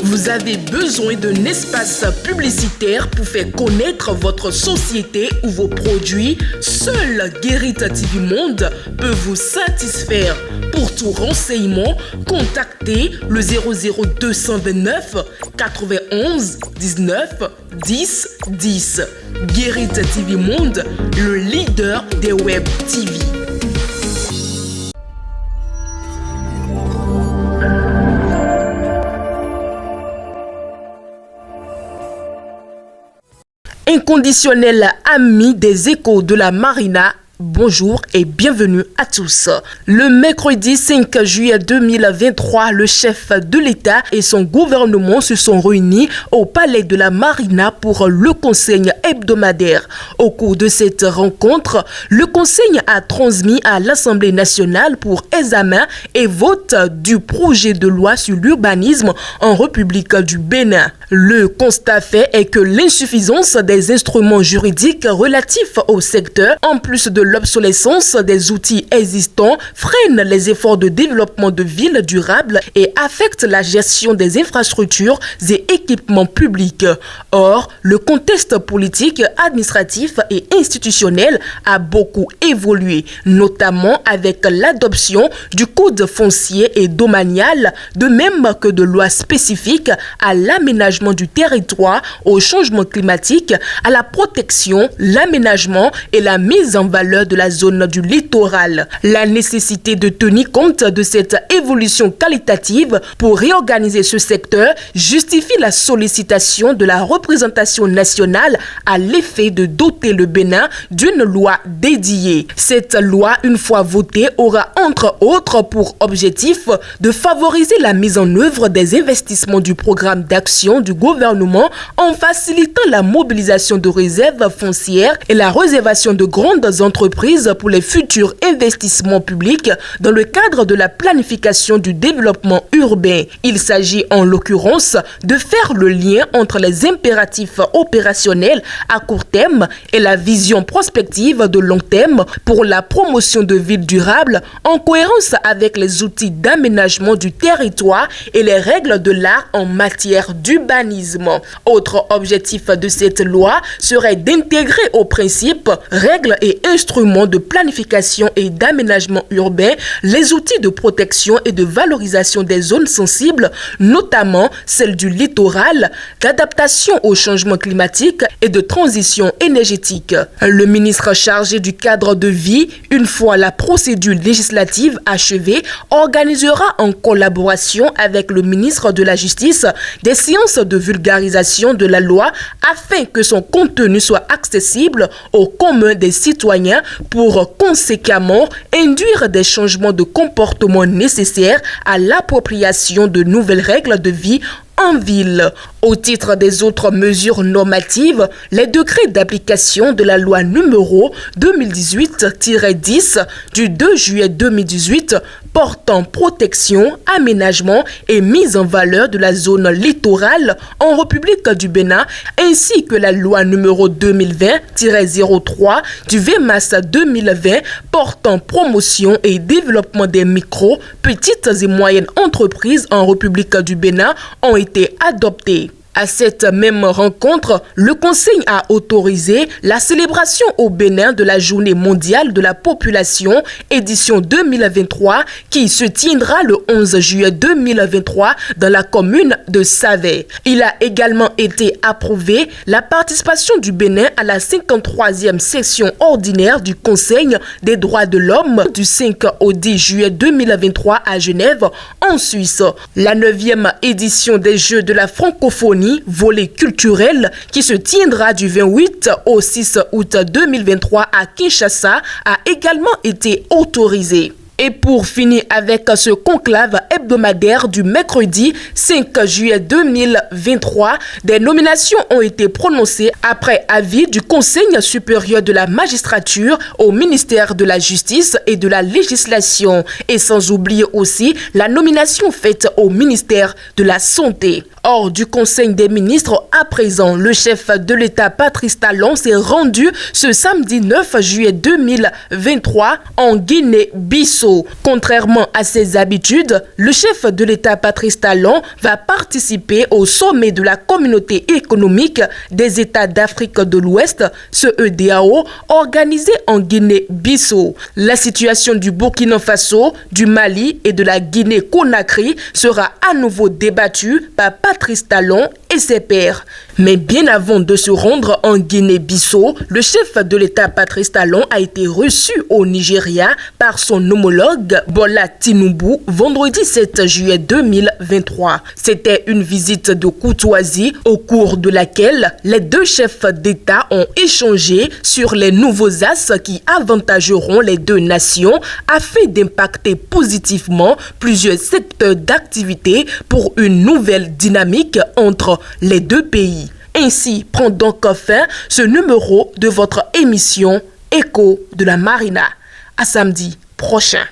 Vous avez besoin d'un espace publicitaire pour faire connaître votre société ou vos produits? Seul Guérit TV Monde peut vous satisfaire. Pour tout renseignement, contactez le 00229 91 19 10 10. Guérit TV Monde, le leader des web TV. Inconditionnel ami des échos de la Marina, bonjour et bienvenue à tous. Le mercredi 5 juillet 2023, le chef de l'État et son gouvernement se sont réunis au palais de la Marina pour le conseil hebdomadaire. Au cours de cette rencontre, le conseil a transmis à l'Assemblée nationale pour examen et vote du projet de loi sur l'urbanisme en République du Bénin. Le constat fait est que l'insuffisance des instruments juridiques relatifs au secteur, en plus de l'obsolescence des outils existants, freine les efforts de développement de villes durables et affecte la gestion des infrastructures et équipements publics. Or, le contexte politique, administratif et institutionnel a beaucoup évolué, notamment avec l'adoption du code foncier et domanial, de même que de lois spécifiques à l'aménagement du territoire, au changement climatique, à la protection, l'aménagement et la mise en valeur de la zone du littoral. La nécessité de tenir compte de cette évolution qualitative pour réorganiser ce secteur justifie la sollicitation de la représentation nationale à l'effet de doter le Bénin d'une loi dédiée. Cette loi, une fois votée, aura entre autres pour objectif de favoriser la mise en œuvre des investissements du programme d'action du gouvernement en facilitant la mobilisation de réserves foncières et la réservation de grandes entreprises pour les futurs investissements publics dans le cadre de la planification du développement urbain. Il s'agit en l'occurrence de faire le lien entre les impératifs opérationnels à court terme et la vision prospective de long terme pour la promotion de villes durables en cohérence avec les outils d'aménagement du territoire et les règles de l'art en matière d'urbanisme. Autre objectif de cette loi serait d'intégrer aux principes, règles et instruments de planification et d'aménagement urbain les outils de protection et de valorisation des zones sensibles, notamment celles du littoral, d'adaptation au changement climatique et de transition énergétique. Le ministre chargé du cadre de vie, une fois la procédure législative achevée, organisera en collaboration avec le ministre de la Justice des séances de vulgarisation de la loi afin que son contenu soit accessible au commun des citoyens pour conséquemment induire des changements de comportement nécessaires à l'appropriation de nouvelles règles de vie en ville. Au titre des autres mesures normatives, les décrets d'application de la loi numéro 2018-10 du 2 juillet 2018 portant protection, aménagement et mise en valeur de la zone littorale en République du Bénin, ainsi que la loi numéro 2020-03 du 20 mars 2020 portant promotion et développement des micro, petites et moyennes entreprises en République du Bénin ont été adoptés. À cette même rencontre, le Conseil a autorisé la célébration au Bénin de la Journée mondiale de la population, édition 2023, qui se tiendra le 11 juillet 2023 dans la commune de Savè. Il a également été approuvé la participation du Bénin à la 53e session ordinaire du Conseil des droits de l'homme du 5 au 10 juillet 2023 à Genève, en Suisse. La 9e édition des Jeux de la francophonie, volet culturel, qui se tiendra du 28 au 6 août 2023 à Kinshasa, a également été autorisée. Et pour finir avec ce conclave hebdomadaire du mercredi 5 juillet 2023, des nominations ont été prononcées après avis du Conseil supérieur de la magistrature au ministère de la Justice et de la législation. Et sans oublier aussi la nomination faite au ministère de la Santé. Hors du Conseil des ministres, à présent, le chef de l'État Patrice Talon s'est rendu ce samedi 9 juillet 2023 en Guinée-Bissau. Bissau. Contrairement à ses habitudes, le chef de l'État Patrice Talon va participer au sommet de la Communauté économique des États d'Afrique de l'Ouest, CEDEAO, organisé en Guinée-Bissau. La situation du Burkina Faso, du Mali et de la Guinée-Conakry sera à nouveau débattue par Patrice Talon et ses pairs. Mais bien avant de se rendre en Guinée-Bissau, le chef de l'État Patrice Talon a été reçu au Nigeria par son homologue Bola Tinubu vendredi 7 juillet 2023. C'était une visite de courtoisie au cours de laquelle les deux chefs d'État ont échangé sur les nouveaux axes qui avantageront les deux nations afin d'impacter positivement plusieurs secteurs d'activité pour une nouvelle dynamique entre les deux pays. Ainsi prend donc fin ce numéro de votre émission Écho de la Marina. À samedi prochain.